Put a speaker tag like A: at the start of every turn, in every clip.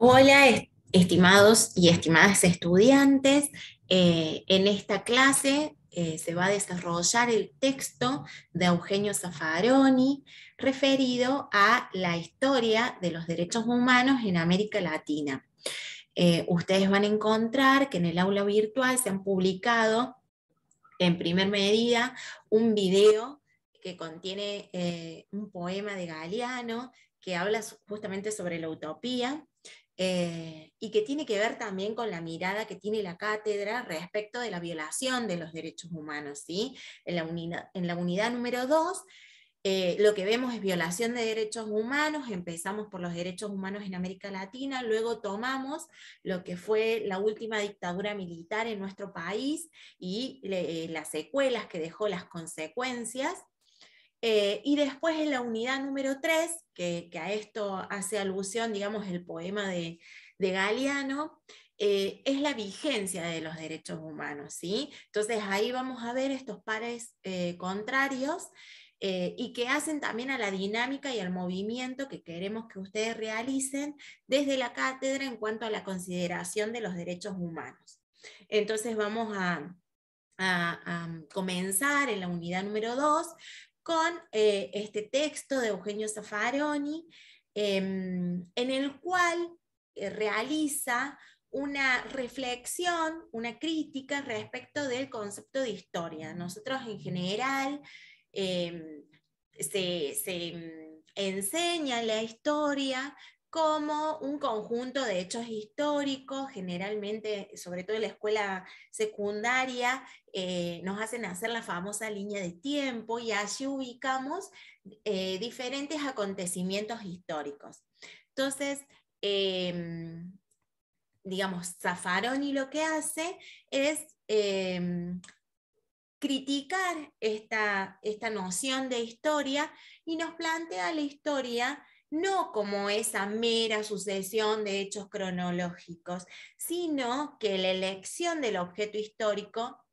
A: Hola, estimados y estimadas estudiantes. En esta clase se va a desarrollar el texto de Eugenio Zaffaroni referido a la historia de los derechos humanos en América Latina. Ustedes van a encontrar que en el aula virtual se han publicado en primer medida un video que contiene un poema de Galeano que habla justamente sobre la utopía y que tiene que ver también con la mirada que tiene la cátedra respecto de la violación de los derechos humanos. ¿Sí? En la unidad número 2 lo que vemos es violación de derechos humanos, empezamos por los derechos humanos en América Latina, luego tomamos lo que fue la última dictadura militar en nuestro país y las secuelas que dejó, las consecuencias. Y después en la unidad número 3, que a esto hace alusión, digamos, el poema de Galeano, es la vigencia de los derechos humanos, ¿sí? Entonces ahí vamos a ver estos pares contrarios y que hacen también a la dinámica y al movimiento que queremos que ustedes realicen desde la cátedra en cuanto a la consideración de los derechos humanos. Entonces vamos a comenzar en la unidad número 2 con este texto de Eugenio Zaffaroni, en el cual realiza una reflexión, una crítica respecto del concepto de historia. Nosotros en general se enseña la historia como un conjunto de hechos históricos, generalmente, sobre todo en la escuela secundaria, nos hacen hacer la famosa línea de tiempo y allí ubicamos diferentes acontecimientos históricos. Entonces, digamos, Zaffaroni lo que hace es criticar esta noción de historia y nos plantea la historia no como esa mera sucesión de hechos cronológicos, sino que la elección del objeto histórico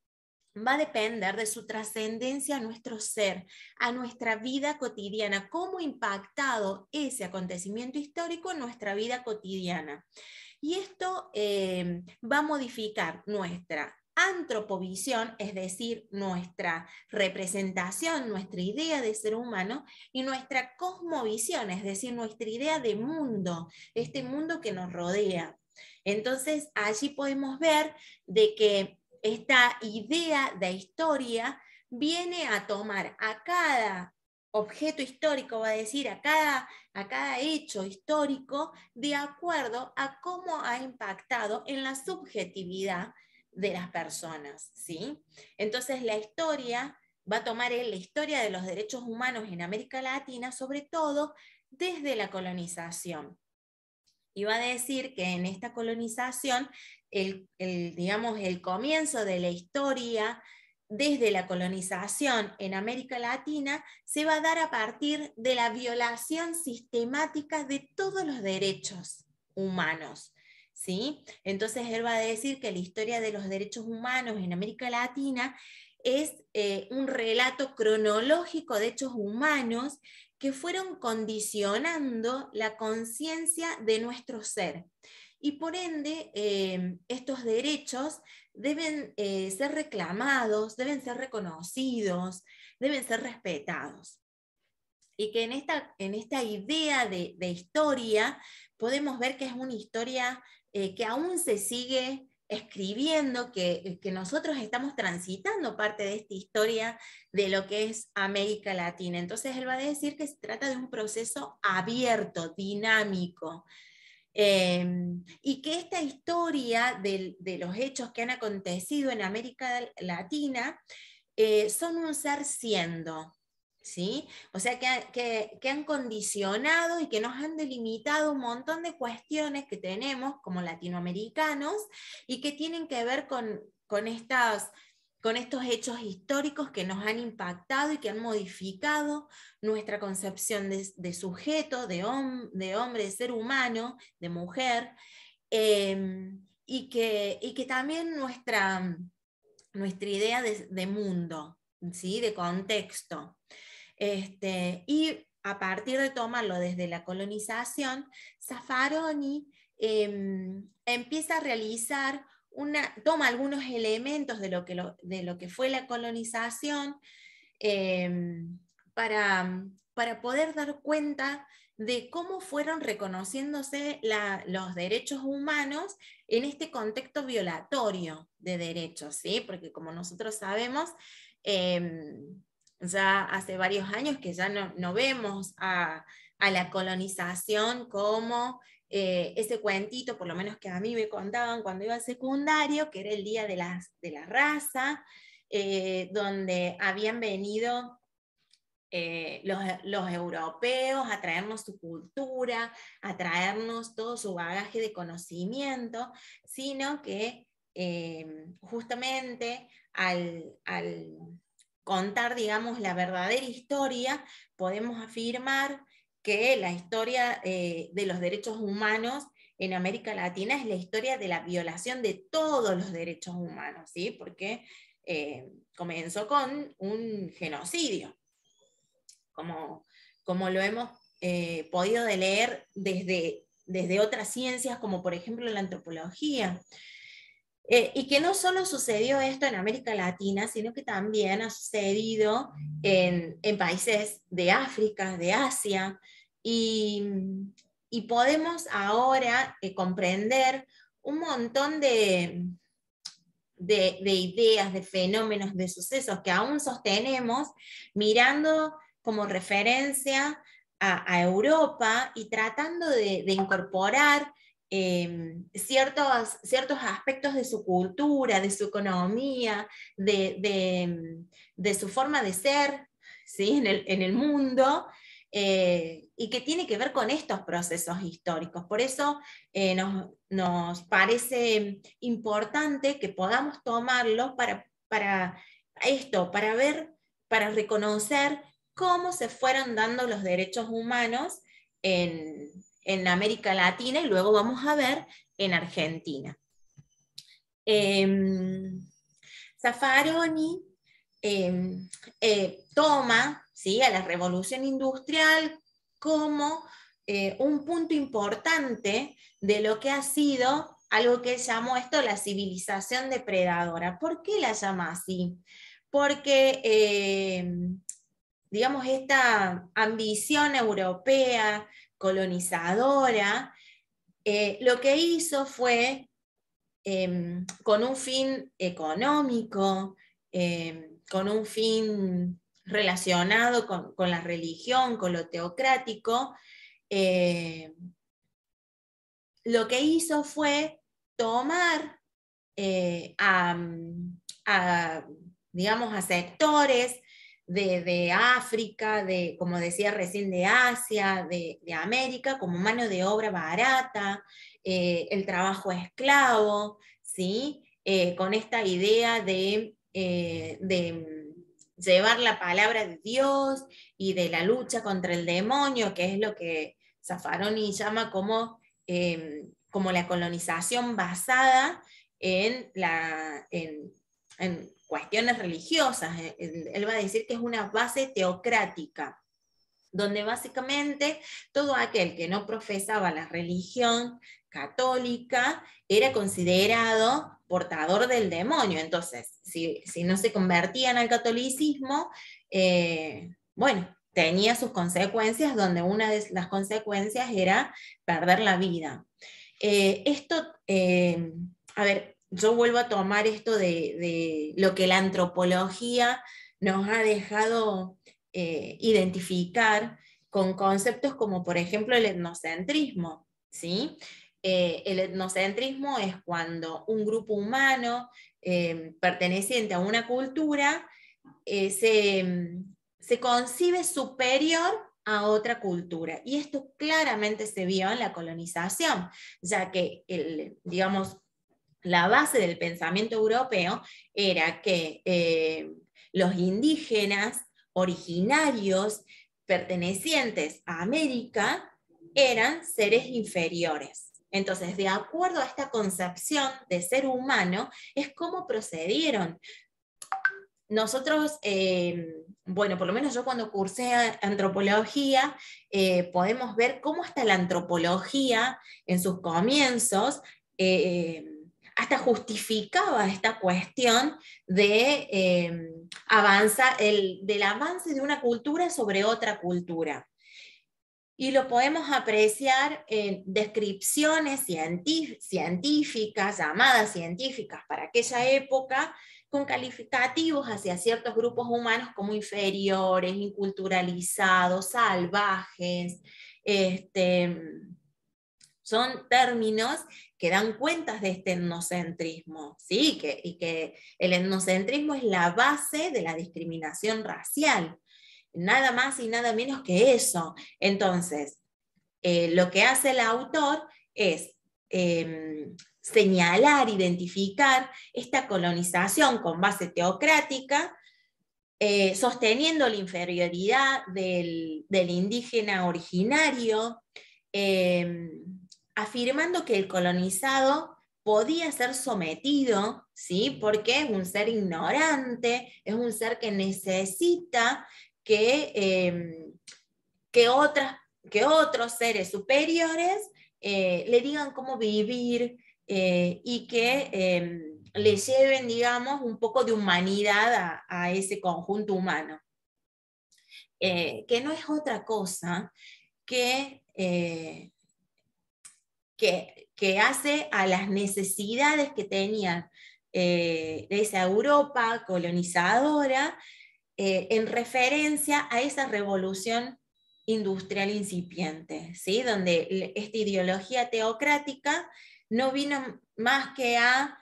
A: va a depender de su trascendencia a nuestro ser, a nuestra vida cotidiana, cómo ha impactado ese acontecimiento histórico en nuestra vida cotidiana. Y esto va a modificar nuestra antropovisión, es decir, nuestra representación, nuestra idea de ser humano, y nuestra cosmovisión, es decir, nuestra idea de mundo, este mundo que nos rodea. Entonces, allí podemos ver de que esta idea de historia viene a tomar a cada objeto histórico, va a decir, a cada hecho histórico, de acuerdo a cómo ha impactado en la subjetividad de las personas, ¿sí? Entonces la historia va a tomar la historia de los derechos humanos en América Latina, sobre todo desde la colonización. Y va a decir que en esta colonización, digamos, el comienzo de la historia desde la colonización en América Latina se va a dar a partir de la violación sistemática de todos los derechos humanos. ¿Sí? Entonces él va a decir que la historia de los derechos humanos en América Latina es un relato cronológico de hechos humanos que fueron condicionando la conciencia de nuestro ser. Y por ende, estos derechos deben ser reclamados, deben ser reconocidos, deben ser respetados. Y que en esta idea de historia podemos ver que es una historia que aún se sigue escribiendo, que nosotros estamos transitando parte de esta historia de lo que es América Latina. Entonces él va a decir que se trata de un proceso abierto, dinámico, y que esta historia de los hechos que han acontecido en América Latina son un ser siendo, ¿sí? O sea, que han condicionado y que nos han delimitado un montón de cuestiones que tenemos como latinoamericanos y que tienen que ver con estos hechos históricos que nos han impactado y que han modificado nuestra concepción de sujeto, de hombre, de ser humano, de mujer, y que también nuestra idea de mundo, ¿sí? De contexto. Y a partir de tomarlo desde la colonización, Zaffaroni empieza a realizar toma algunos elementos de lo que fue la colonización para poder dar cuenta de cómo fueron reconociéndose los derechos humanos en este contexto violatorio de derechos, ¿sí? Porque como nosotros sabemos, ya hace varios años que ya no vemos a la colonización como ese cuentito, por lo menos que a mí me contaban cuando iba al secundario, que era el Día de la Raza, donde habían venido los europeos a traernos su cultura, a traernos todo su bagaje de conocimiento, sino que justamente al contar, digamos, la verdadera historia, podemos afirmar que la historia de los derechos humanos en América Latina es la historia de la violación de todos los derechos humanos, ¿sí? Porque comenzó con un genocidio, como lo hemos podido leer desde otras ciencias, como por ejemplo la antropología. Y que no solo sucedió esto en América Latina, sino que también ha sucedido en países de África, de Asia, y podemos ahora comprender un montón de ideas, de fenómenos, de sucesos que aún sostenemos mirando como referencia a Europa y tratando de incorporar ciertos aspectos de su cultura, de su economía, de su forma de ser, ¿sí? en el mundo, y que tiene que ver con estos procesos históricos. Por eso nos parece importante que podamos tomarlos para esto, para ver, para reconocer cómo se fueron dando los derechos humanos en América Latina, y luego vamos a ver en Argentina. Zaffaroni toma, ¿sí?, a la revolución industrial como un punto importante de lo que ha sido algo que llamó esto la civilización depredadora. ¿Por qué la llama así? Porque, digamos, esta ambición europea, colonizadora, lo que hizo fue, con un fin económico, con un fin relacionado con la religión, con lo teocrático, lo que hizo fue tomar digamos, a sectores de África, como decía recién, de Asia, de América, como mano de obra barata, el trabajo esclavo, ¿sí? Con esta idea de llevar la palabra de Dios y de la lucha contra el demonio, que es lo que Zaffaroni llama como la colonización basada en cuestiones religiosas. Él va a decir que es una base teocrática, donde básicamente todo aquel que no profesaba la religión católica era considerado portador del demonio. Entonces, si no se convertían al catolicismo, bueno, tenía sus consecuencias, donde una de las consecuencias era perder la vida. A ver, yo vuelvo a tomar esto de lo que la antropología nos ha dejado identificar con conceptos como, por ejemplo, el etnocentrismo, ¿sí? El etnocentrismo es cuando un grupo humano perteneciente a una cultura se concibe superior a otra cultura. Y esto claramente se vio en la colonización, ya que, digamos, la base del pensamiento europeo era que los indígenas originarios pertenecientes a América eran seres inferiores. Entonces, de acuerdo a esta concepción de ser humano, es como procedieron. nosotros, bueno, por lo menos yo cuando cursé antropología, podemos ver cómo hasta la antropología en sus comienzos hasta justificaba esta cuestión de del avance de una cultura sobre otra cultura. Y lo podemos apreciar en descripciones científicas, llamadas científicas para aquella época, con calificativos hacia ciertos grupos humanos como inferiores, inculturalizados, salvajes. Son términos que dan cuenta de este etnocentrismo, ¿sí? Y que el etnocentrismo es la base de la discriminación racial. Nada más y nada menos que eso. Entonces, lo que hace el autor es señalar, identificar esta colonización con base teocrática, sosteniendo la inferioridad del indígena originario, afirmando que el colonizado podía ser sometido, ¿sí? Porque es un ser ignorante, es un ser que necesita que otros seres superiores le digan cómo vivir y que le lleven, digamos, un poco de humanidad a ese conjunto humano. Que no es otra cosa que hace a las necesidades que tenían de esa Europa colonizadora en referencia a esa revolución industrial incipiente, ¿sí? Donde esta ideología teocrática no vino más que a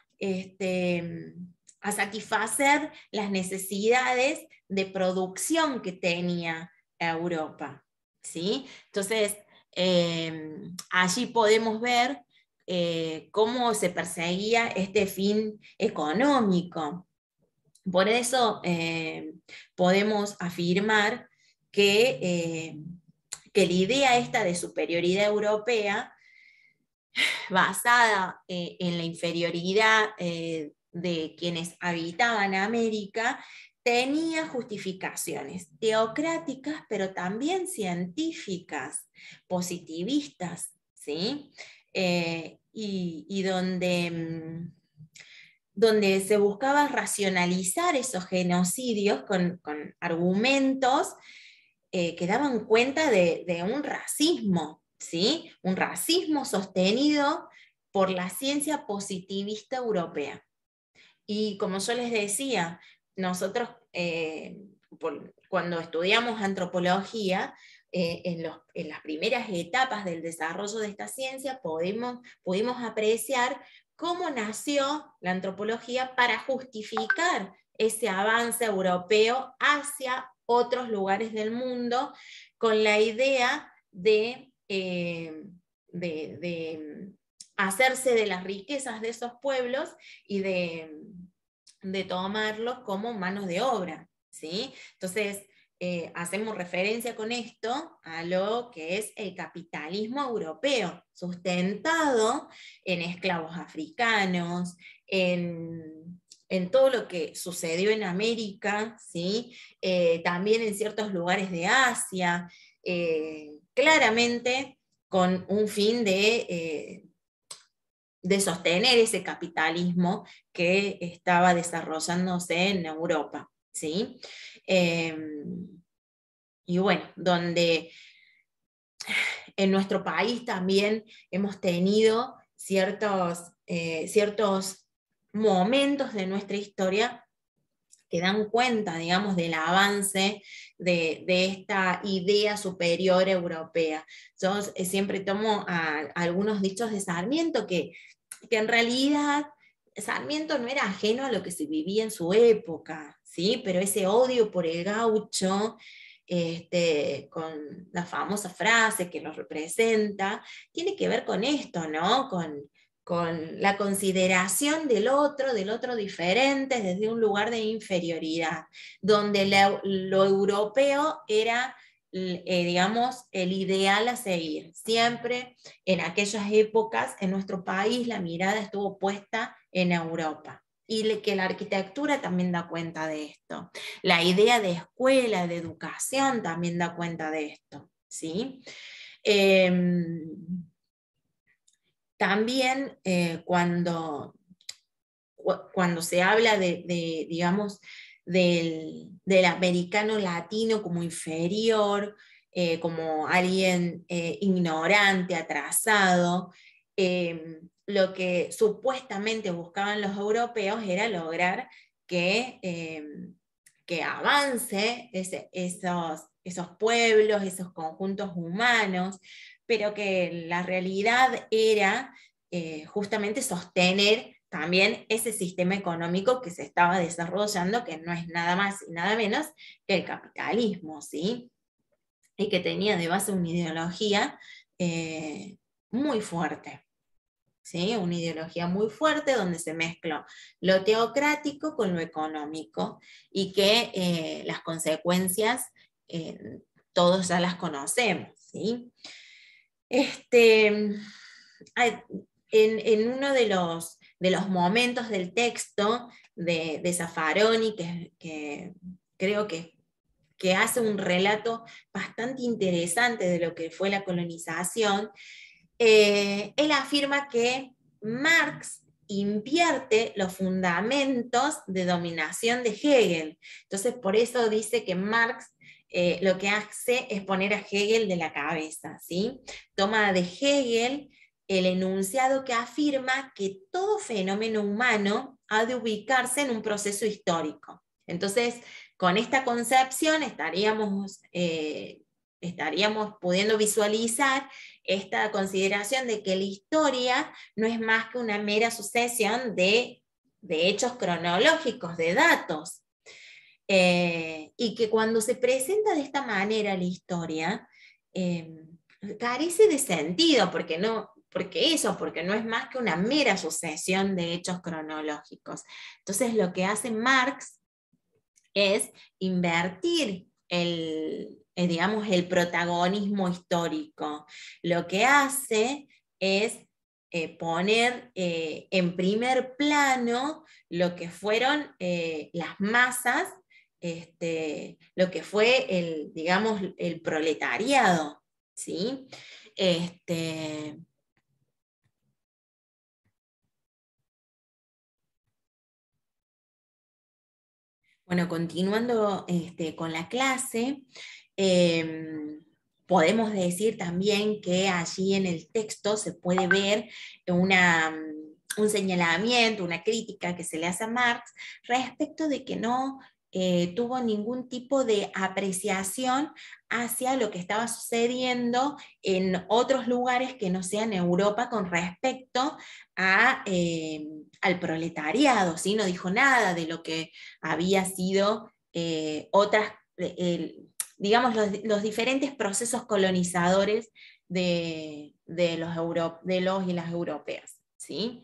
A: satisfacer las necesidades de producción que tenía Europa, ¿sí? Entonces, allí podemos ver cómo se perseguía este fin económico. Por eso podemos afirmar que la idea esta de superioridad europea, basada en la inferioridad de quienes habitaban América, tenía justificaciones teocráticas, pero también científicas, positivistas, ¿sí? Y donde se buscaba racionalizar esos genocidios con argumentos que daban cuenta de un racismo, ¿sí? Un racismo sostenido por la ciencia positivista europea. Y como yo les decía, nosotros cuando estudiamos antropología, en las primeras etapas del desarrollo de esta ciencia pudimos apreciar cómo nació la antropología para justificar ese avance europeo hacia otros lugares del mundo, con la idea de hacerse de las riquezas de esos pueblos y de tomarlos como manos de obra, ¿sí? Entonces, hacemos referencia con esto a lo que es el capitalismo europeo, sustentado en esclavos africanos, en todo lo que sucedió en América, ¿sí? También en ciertos lugares de Asia, claramente con un fin de sostener ese capitalismo que estaba desarrollándose en Europa, ¿sí? Y bueno, donde en nuestro país también hemos tenido ciertos momentos de nuestra historia que dan cuenta, digamos, del avance de esta idea superior europea. Yo siempre tomo algunos dichos de Sarmiento que en realidad Sarmiento no era ajeno a lo que se vivía en su época, ¿sí? Pero ese odio por el gaucho, con la famosa frase que nos representa, tiene que ver con esto, ¿no? Con la consideración del otro diferente desde un lugar de inferioridad, donde lo europeo era, digamos, el ideal a seguir. Siempre en aquellas épocas en nuestro país la mirada estuvo puesta en Europa. que la arquitectura también da cuenta de esto. La idea de escuela, de educación también da cuenta de esto, ¿sí? También cuando se habla digamos, del americano latino como inferior, como alguien ignorante, atrasado, lo que supuestamente buscaban los europeos era lograr que avance esos pueblos, esos conjuntos humanos, pero que la realidad era justamente sostener también ese sistema económico que se estaba desarrollando, que no es nada más y nada menos que el capitalismo, ¿sí? Y que tenía de base una ideología muy fuerte, ¿sí? Una ideología muy fuerte donde se mezcló lo teocrático con lo económico y que las consecuencias todos ya las conocemos, ¿sí? En uno de los momentos del texto de Zaffaroni, que creo que hace un relato bastante interesante de lo que fue la colonización, él afirma que Marx invierte los fundamentos de dominación de Hegel. Entonces, por eso dice que Marx lo que hace es poner a Hegel de la cabeza, ¿sí? Toma de Hegel el enunciado que afirma que todo fenómeno humano ha de ubicarse en un proceso histórico. Entonces, con esta concepción estaríamos pudiendo visualizar esta consideración de que la historia no es más que una mera sucesión de hechos cronológicos, de datos, y que cuando se presenta de esta manera la historia, carece de sentido, porque no es más que una mera sucesión de hechos cronológicos. Entonces lo que hace Marx es invertir digamos, el protagonismo histórico. Lo que hace es poner en primer plano lo que fueron las masas, lo que fue digamos, el proletariado, ¿sí? Bueno, continuando con la clase, podemos decir también que allí en el texto se puede ver un señalamiento, una crítica que se le hace a Marx respecto de que no tuvo ningún tipo de apreciación hacia lo que estaba sucediendo en otros lugares que no sean Europa con respecto al proletariado, ¿sí? No dijo nada de lo que había sido digamos, los diferentes procesos colonizadores de los y las europeas, ¿sí?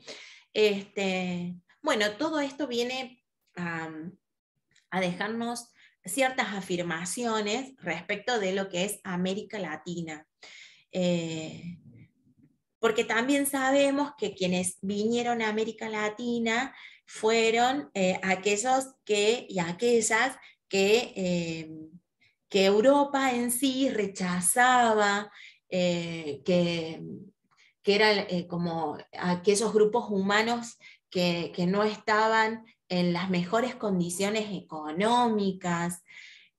A: Bueno, todo esto viene a dejarnos ciertas afirmaciones respecto de lo que es América Latina. Porque también sabemos que quienes vinieron a América Latina fueron aquellos y aquellas que Europa en sí rechazaba, que eran como aquellos grupos humanos que no estaban en las mejores condiciones económicas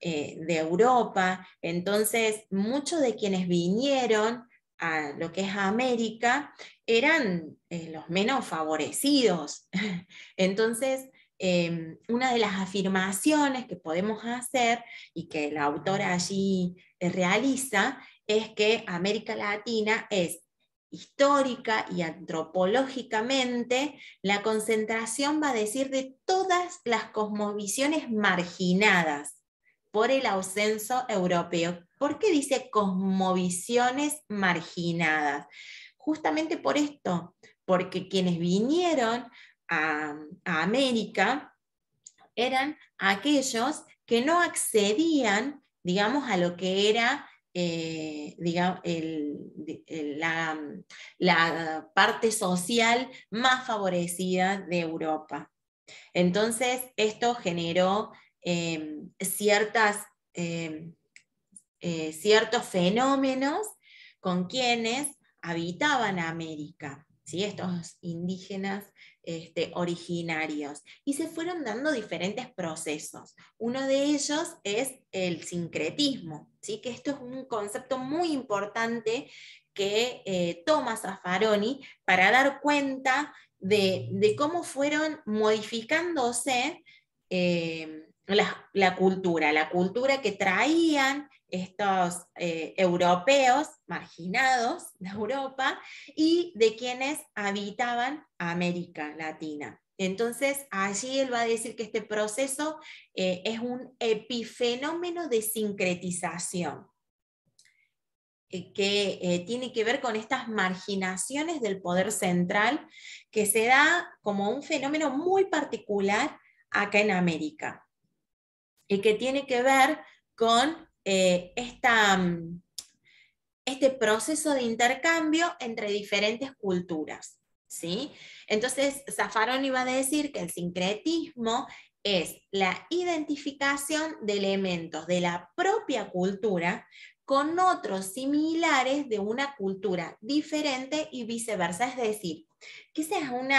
A: de Europa. Entonces, muchos de quienes vinieron a lo que es América eran los menos favorecidos. Entonces, una de las afirmaciones que podemos hacer y que la autora allí realiza es que América Latina es histórica y antropológicamente la concentración, va a decir, de todas las cosmovisiones marginadas por el ascenso europeo. ¿Por qué dice cosmovisiones marginadas? Justamente por esto, porque quienes vinieron a América eran aquellos que no accedían, digamos, a lo que era digamos, la parte social más favorecida de Europa. Entonces, esto generó ciertos fenómenos con quienes habitaban América, ¿sí? Estos indígenas originarios, y se fueron dando diferentes procesos. Uno de ellos es el sincretismo, ¿sí? Que esto es un concepto muy importante que toma Zaffaroni para dar cuenta de cómo fueron modificándose la cultura que traían estos europeos marginados de Europa y de quienes habitaban América Latina. Entonces, allí él va a decir que este proceso es un epifenómeno de sincretización, que tiene que ver con estas marginaciones del poder central, que se da como un fenómeno muy particular acá en América, y que tiene que ver con este proceso de intercambio entre diferentes culturas, ¿sí? Entonces, Zaffaroni va a decir que el sincretismo es la identificación de elementos de la propia cultura con otros similares de una cultura diferente y viceversa. Es decir, que ese es un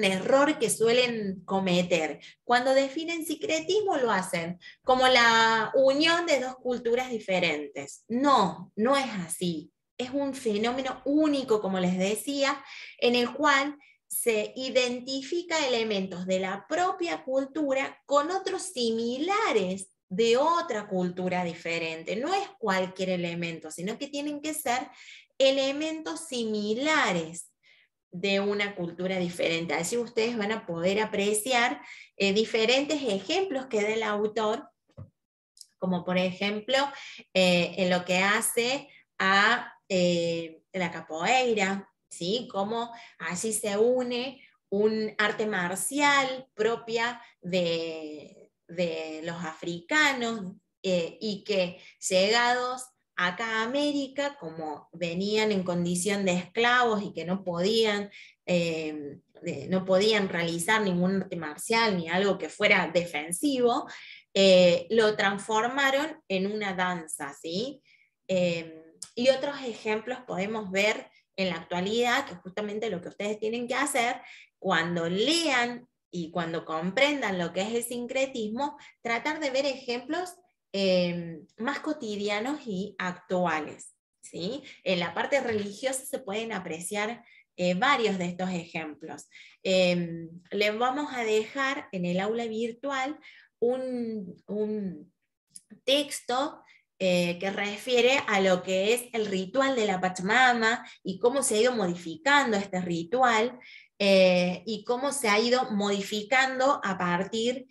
A: error que suelen cometer. Cuando definen sincretismo lo hacen como la unión de dos culturas diferentes. No, no es así. Es un fenómeno único, como les decía, en el cual se identifica elementos de la propia cultura con otros similares de otra cultura diferente. No es cualquier elemento, sino que tienen que ser elementos similares de una cultura diferente. Así ustedes van a poder apreciar diferentes ejemplos que da el autor, como por ejemplo en lo que hace a la capoeira, ¿sí? Cómo allí se une un arte marcial propia de los africanos, y que llegados acá a América, como venían en condición de esclavos y que no podían realizar ningún arte marcial ni algo que fuera defensivo, lo transformaron en una danza, ¿sí? Y otros ejemplos podemos ver en la actualidad, que justamente lo que ustedes tienen que hacer cuando lean y cuando comprendan lo que es el sincretismo, tratar de ver ejemplos más cotidianos y actuales, ¿sí? En la parte religiosa se pueden apreciar varios de estos ejemplos. Les vamos a dejar en el aula virtual un texto que refiere a lo que es el ritual de la Pachamama y cómo se ha ido modificando este ritual, y cómo se ha ido modificando a partir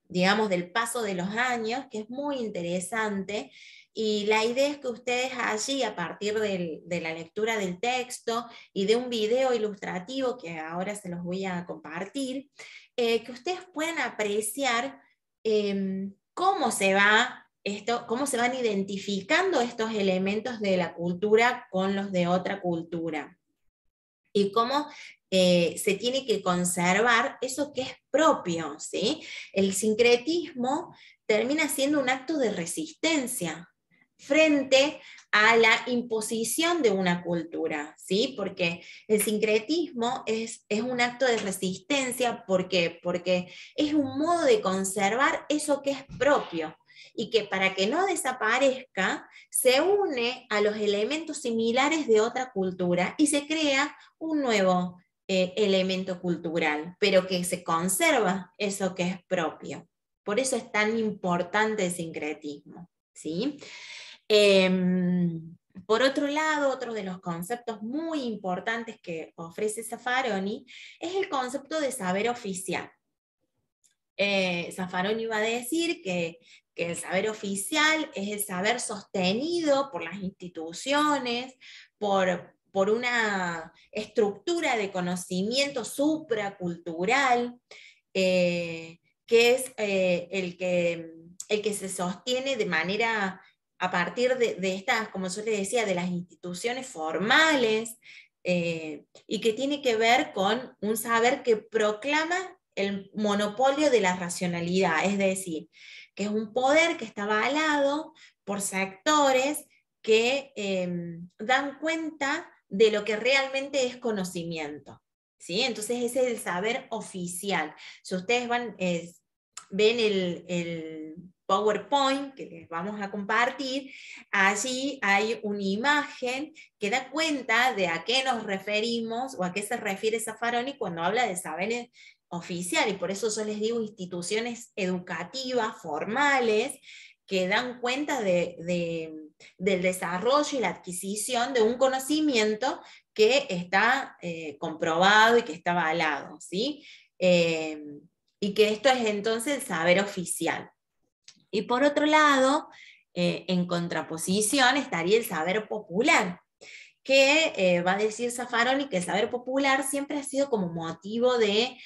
A: digamos, del paso de los años, que es muy interesante. Y la idea es que ustedes allí, a partir de la lectura del texto y de un video ilustrativo que ahora se los voy a compartir, que ustedes puedan apreciar cómo cómo se van identificando estos elementos de la cultura con los de otra cultura, y cómo se tiene que conservar eso que es propio, ¿sí? El sincretismo termina siendo un acto de resistencia frente a la imposición de una cultura, ¿sí? Porque el sincretismo es un acto de resistencia. ¿Por qué? Porque es un modo de conservar eso que es propio, y que para que no desaparezca, se une a los elementos similares de otra cultura y se crea un nuevo elemento cultural, pero que se conserva eso que es propio. Por eso es tan importante el sincretismo, ¿sí? Por otro lado, otro de los conceptos muy importantes que ofrece Zaffaroni es el concepto de saber oficial. Zaffaroni va a decir que el saber oficial es el saber sostenido por las instituciones, por una estructura de conocimiento supracultural, que es el que se sostiene de manera a partir de estas, como yo les decía, de las instituciones formales, y que tiene que ver con un saber que proclama el monopolio de la racionalidad, es decir, que es un poder que está avalado por sectores que dan cuenta de lo que realmente es conocimiento. ¿Sí? Entonces ese es el saber oficial. Si ustedes ven el PowerPoint que les vamos a compartir, allí hay una imagen que da cuenta de a qué nos referimos o a qué se refiere Zaffaroni cuando habla de saber oficial, y por eso yo les digo instituciones educativas, formales, que dan cuenta del desarrollo y la adquisición de un conocimiento que está comprobado y que está avalado, ¿sí? Y que esto es entonces el saber oficial. Y por otro lado, en contraposición estaría el saber popular, que va a decir Zaffaroni que el saber popular siempre ha sido como motivo de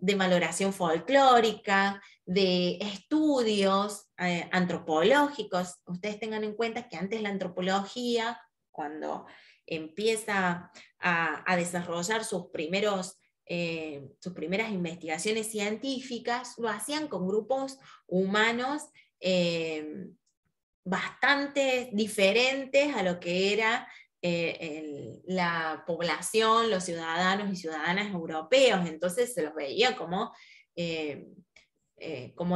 A: valoración folclórica, de estudios antropológicos. Ustedes tengan en cuenta que antes la antropología, cuando empieza a desarrollar sus primeras investigaciones científicas, lo hacían con grupos humanos bastante diferentes a lo que era la población, los ciudadanos y ciudadanas europeos. Entonces se los veía como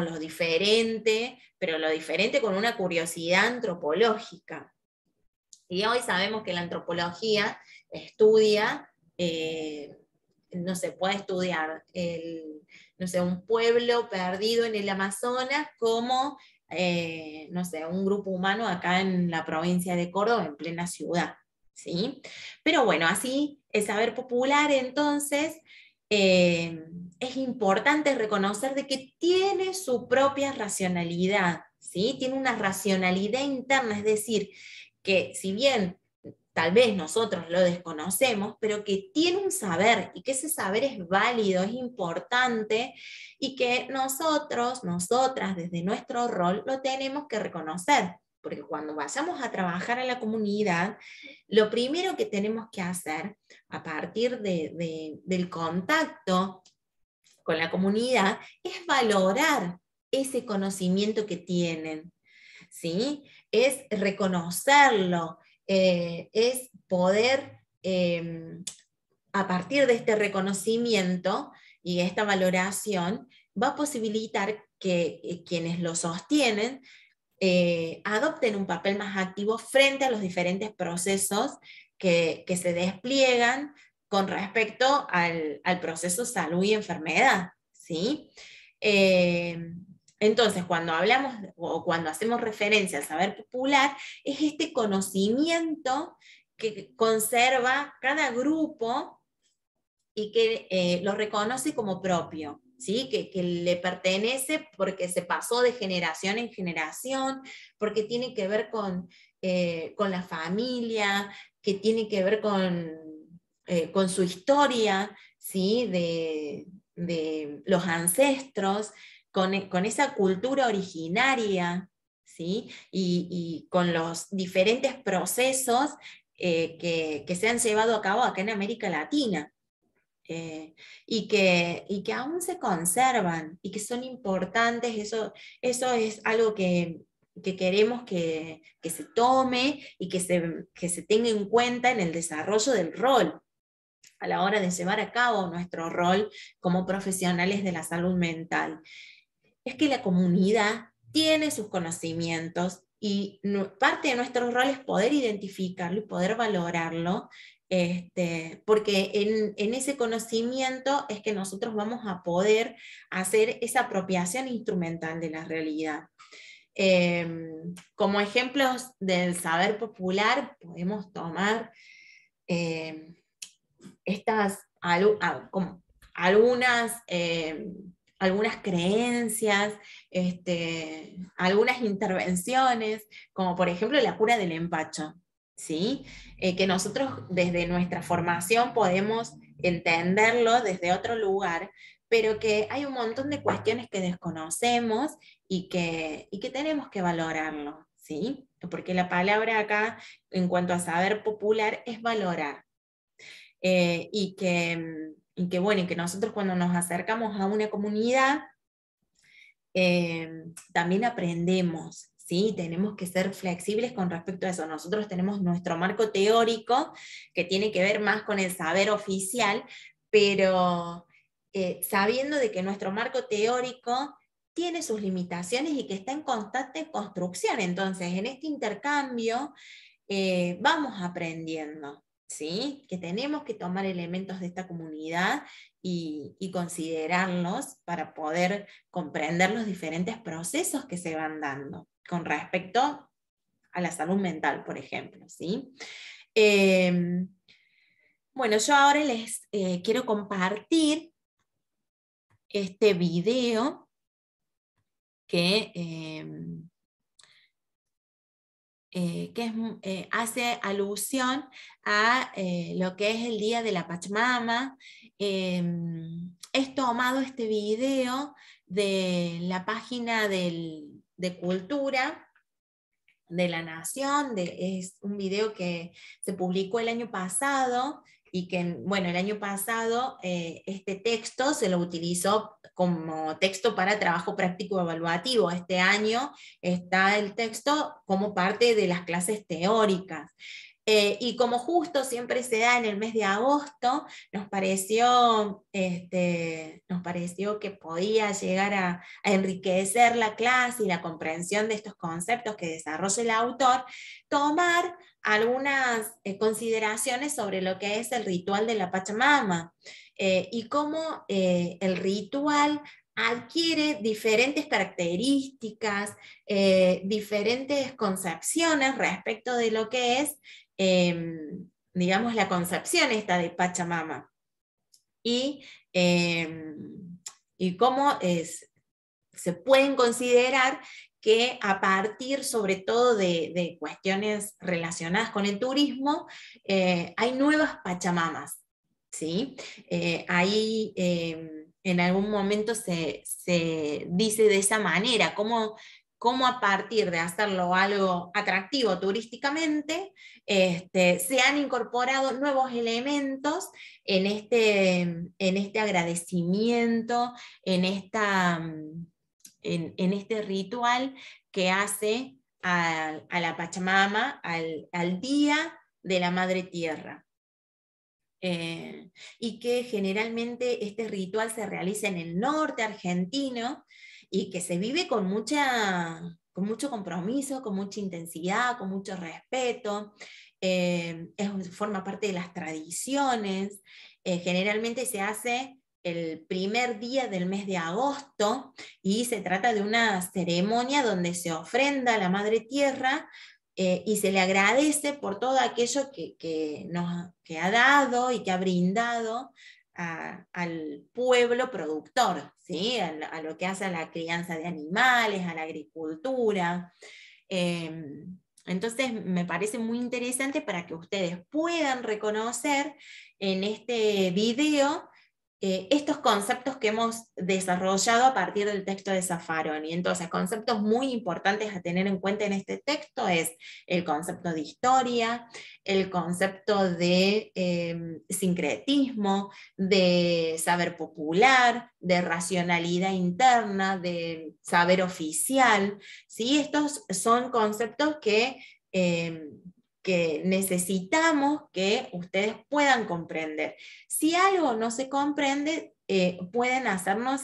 A: lo diferente, pero lo diferente con una curiosidad antropológica. Y hoy sabemos que la antropología estudia, no se puede estudiar no sé, un pueblo perdido en el Amazonas como, no sé, un grupo humano acá en la provincia de Córdoba, en plena ciudad, ¿sí? Pero bueno, así el saber popular entonces es importante reconocer de que tiene su propia racionalidad, ¿sí? Tiene una racionalidad interna, es decir, que si bien tal vez nosotros lo desconocemos, pero que tiene un saber y que ese saber es válido, es importante y que nosotros, nosotras, desde nuestro rol, lo tenemos que reconocer. Porque cuando vayamos a trabajar a la comunidad, lo primero que tenemos que hacer a partir del contacto con la comunidad es valorar ese conocimiento que tienen, ¿sí? Es reconocerlo, es poder, a partir de este reconocimiento y esta valoración, va a posibilitar que quienes lo sostienen adopten un papel más activo frente a los diferentes procesos que se despliegan con respecto al proceso salud y enfermedad, ¿sí? Entonces, cuando hablamos o cuando hacemos referencia al saber popular, es este conocimiento que conserva cada grupo y que lo reconoce como propio, ¿sí? Que le pertenece porque se pasó de generación en generación, porque tiene que ver con la familia, que tiene que ver con su historia, ¿sí? De los ancestros, con esa cultura originaria, ¿sí? Y con los diferentes procesos que se han llevado a cabo acá en América Latina. Y que aún se conservan y que son importantes, eso es algo que queremos que se tome y que se tenga en cuenta en el desarrollo del rol, a la hora de llevar a cabo nuestro rol como profesionales de la salud mental. Es que la comunidad tiene sus conocimientos y parte de nuestro rol es poder identificarlo y poder valorarlo, porque en ese conocimiento es que nosotros vamos a poder hacer esa apropiación instrumental de la realidad. Como ejemplos del saber popular podemos tomar como algunas creencias, algunas intervenciones, como por ejemplo la cura del empacho, ¿sí? Que nosotros desde nuestra formación podemos entenderlo desde otro lugar, pero que hay un montón de cuestiones que desconocemos y que tenemos que valorarlo, ¿sí? Porque la palabra acá, en cuanto a saber popular, es valorar. Bueno, y que nosotros cuando nos acercamos a una comunidad, también aprendemos, ¿sí? Tenemos que ser flexibles con respecto a eso. Nosotros tenemos nuestro marco teórico, que tiene que ver más con el saber oficial, pero sabiendo de que nuestro marco teórico tiene sus limitaciones y que está en constante construcción. Entonces, en este intercambio vamos aprendiendo, ¿sí? Que tenemos que tomar elementos de esta comunidad y considerarlos para poder comprender los diferentes procesos que se van dando con respecto a la salud mental, por ejemplo, ¿sí? Bueno, yo ahora les quiero compartir este video que hace alusión a lo que es el Día de la Pachamama. Es tomado este video de la página de Cultura de la Nación, es un video que se publicó el año pasado, y que, bueno, el año pasado este texto se lo utilizó como texto para trabajo práctico evaluativo. Este año está el texto como parte de las clases teóricas. Y como justo siempre se da en el mes de agosto, nos pareció que podía llegar a enriquecer la clase y la comprensión de estos conceptos que desarrolla el autor, tomar algunas consideraciones sobre lo que es el ritual de la Pachamama, y cómo el ritual adquiere diferentes características, diferentes concepciones respecto de lo que es, digamos, la concepción esta de Pachamama. Y cómo se pueden considerar que a partir sobre todo de cuestiones relacionadas con el turismo, hay nuevas Pachamamas, ¿sí? Ahí en algún momento se dice de esa manera, cómo a partir de hacerlo algo atractivo turísticamente, se han incorporado nuevos elementos en este agradecimiento, en este ritual que hace a la Pachamama, al Día de la Madre Tierra. Y que generalmente este ritual se realiza en el norte argentino y que se vive con mucho compromiso, con mucha intensidad, con mucho respeto. Forma parte de las tradiciones. Generalmente se hace el primer día del mes de agosto y se trata de una ceremonia donde se ofrenda a la Madre Tierra y se le agradece por todo aquello que ha dado y que ha brindado al pueblo productor, ¿sí? A lo que hace a la crianza de animales, a la agricultura. Entonces me parece muy interesante para que ustedes puedan reconocer en este video estos conceptos que hemos desarrollado a partir del texto de Zaffaroni. Entonces, conceptos muy importantes a tener en cuenta en este texto es el concepto de historia, el concepto de sincretismo, de saber popular, de racionalidad interna, de saber oficial, ¿sí? Estos son conceptos que necesitamos que ustedes puedan comprender. Si algo no se comprende, pueden hacernos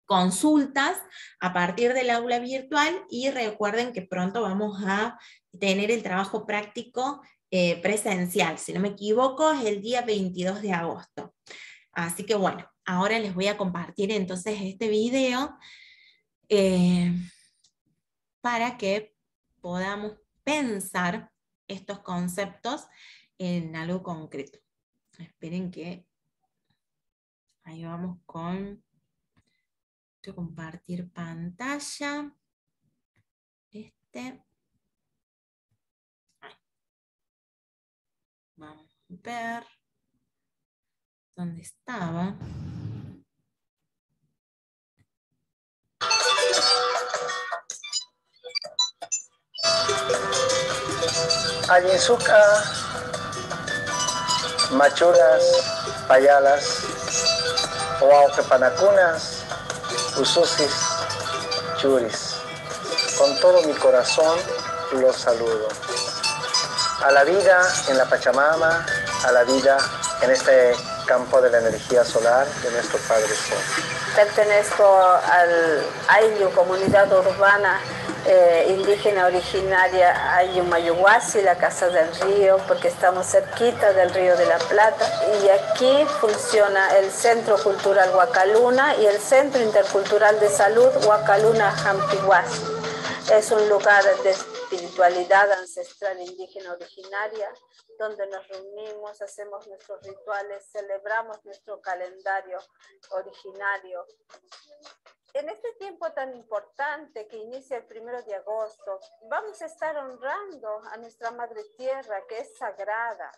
A: consultas a partir del aula virtual, y recuerden que pronto vamos a tener el trabajo práctico presencial. Si no me equivoco, es el día 22 de agosto. Así que bueno, ahora les voy a compartir entonces este video para que podamos pensar estos conceptos en algo concreto. Esperen que ahí vamos con compartir pantalla. Vamos a ver dónde estaba.
B: Ayinsuka machulas, payalas, huauquepanacunas, ususis, churis. Con todo mi corazón los saludo. A la vida en la Pachamama, a la vida en este campo de la energía solar de nuestro Padre Sol.
C: Pertenezco al Ayllu, comunidad urbana indígena originaria Ayllu-Mayuhuasi, la Casa del Río, porque estamos cerquita del Río de la Plata. Y aquí funciona el Centro Cultural Huacaluna y el Centro Intercultural de Salud Huacaluna-Hampihuasi. Es un lugar de espiritualidad ancestral indígena originaria, donde nos reunimos, hacemos nuestros rituales, celebramos nuestro calendario originario. En este tiempo tan importante que inicia el 1 de agosto, vamos a estar honrando a nuestra Madre Tierra, que es sagrada.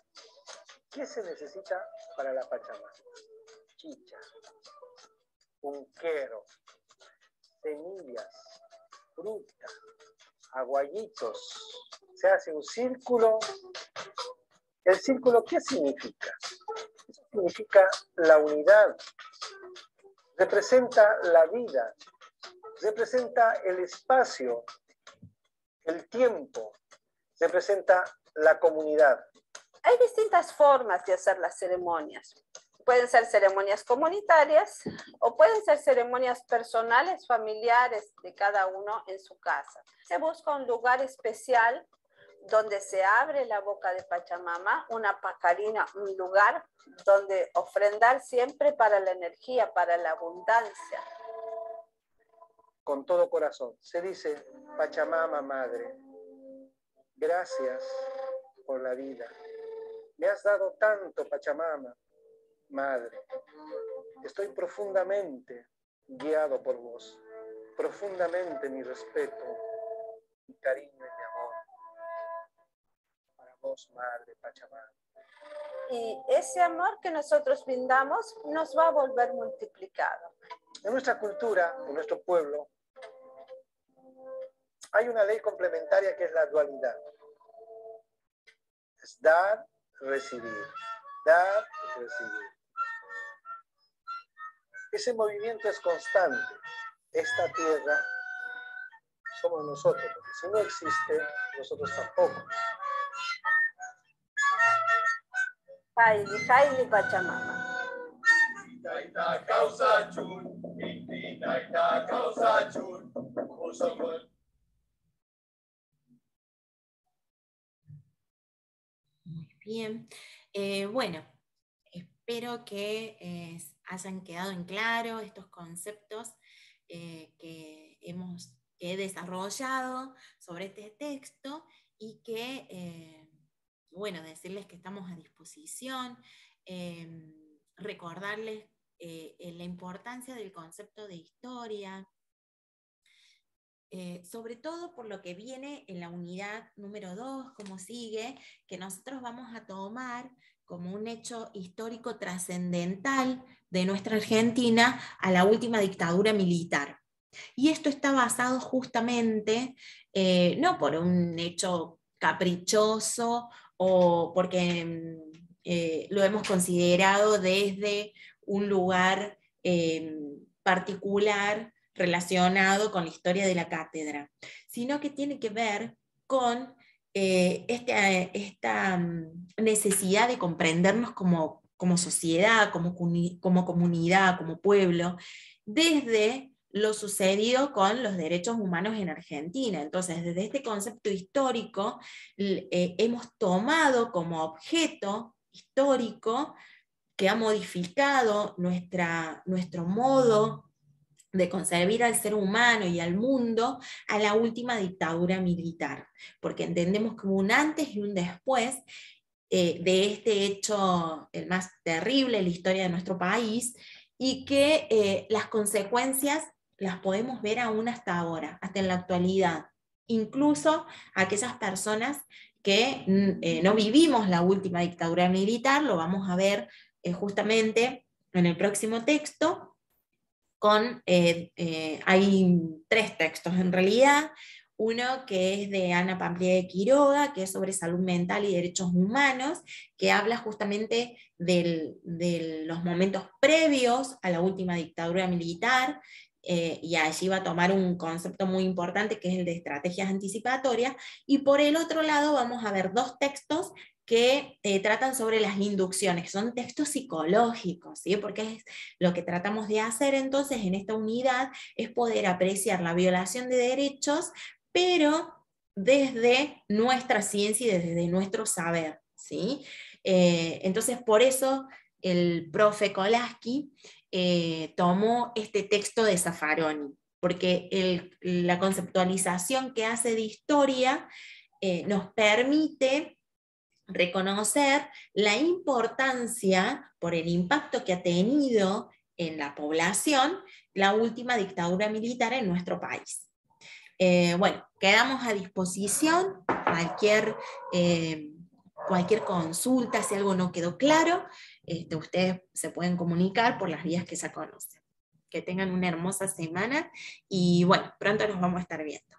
B: ¿Qué se necesita para la Pachamama? Chicha, unquero, semillas, fruta, aguayitos. Se hace un círculo. ¿El círculo qué significa? Eso significa la unidad. Representa la vida, representa el espacio, el tiempo, representa la comunidad.
C: Hay distintas formas de hacer las ceremonias. Pueden ser ceremonias comunitarias o pueden ser ceremonias personales, familiares de cada uno en su casa. Se busca un lugar especial donde se abre la boca de Pachamama, una pacarina, un lugar donde ofrendar siempre para la energía, para la abundancia.
B: Con todo corazón. Se dice, Pachamama, Madre, gracias por la vida. Me has dado tanto, Pachamama, Madre. Estoy profundamente guiado por vos. Profundamente mi respeto, mi cariño y mi amor. Para vos, Madre Pachamama.
C: Y ese amor que nosotros brindamos nos va a volver multiplicado.
B: En nuestra cultura, en nuestro pueblo, hay una ley complementaria que es la dualidad. Es dar, recibir. Dar, recibir. Ese movimiento es constante. Esta tierra somos nosotros, porque si no existe, nosotros tampoco.
C: Haili, Haili Pachamama.
A: Muy bien. Bueno, espero que hayan quedado en claro estos conceptos que he desarrollado sobre este texto y que, bueno, decirles que estamos a disposición, recordarles la importancia del concepto de historia, sobre todo por lo que viene en la unidad número 2, como sigue, que nosotros vamos a tomar como un hecho histórico trascendental de nuestra Argentina a la última dictadura militar. Y esto está basado justamente, no por un hecho caprichoso o porque lo hemos considerado desde un lugar particular relacionado con la historia de la cátedra, sino que tiene que ver con esta necesidad de comprendernos como sociedad, como comunidad, como pueblo, desde lo sucedido con los derechos humanos en Argentina. Entonces, desde este concepto histórico, hemos tomado como objeto histórico que ha modificado nuestro modo de concebir al ser humano y al mundo a la última dictadura militar, porque entendemos como un antes y un después de este hecho, el más terrible en la historia de nuestro país, y que las consecuencias las podemos ver aún hasta ahora, hasta en la actualidad. Incluso aquellas personas que no vivimos la última dictadura militar, lo vamos a ver justamente en el próximo texto, hay 3 textos en realidad. uno que es de Ana Pamplía de Quiroga, que es sobre salud mental y derechos humanos, que habla justamente de los momentos previos a la última dictadura militar, y allí va a tomar un concepto muy importante que es el de estrategias anticipatorias, y por el otro lado vamos a ver dos textos que tratan sobre las inducciones, que son textos psicológicos, ¿sí? Porque es lo que tratamos de hacer entonces en esta unidad, es poder apreciar la violación de derechos, pero desde nuestra ciencia y desde nuestro saber, ¿sí? Entonces por eso el profe Kolaski tomó este texto de Zaffaroni, porque la conceptualización que hace de historia nos permite reconocer la importancia, por el impacto que ha tenido en la población, la última dictadura militar en nuestro país. Bueno, quedamos a disposición, cualquier consulta, si algo no quedó claro, ustedes se pueden comunicar por las vías que se conocen. Que tengan una hermosa semana y bueno, pronto nos vamos a estar viendo.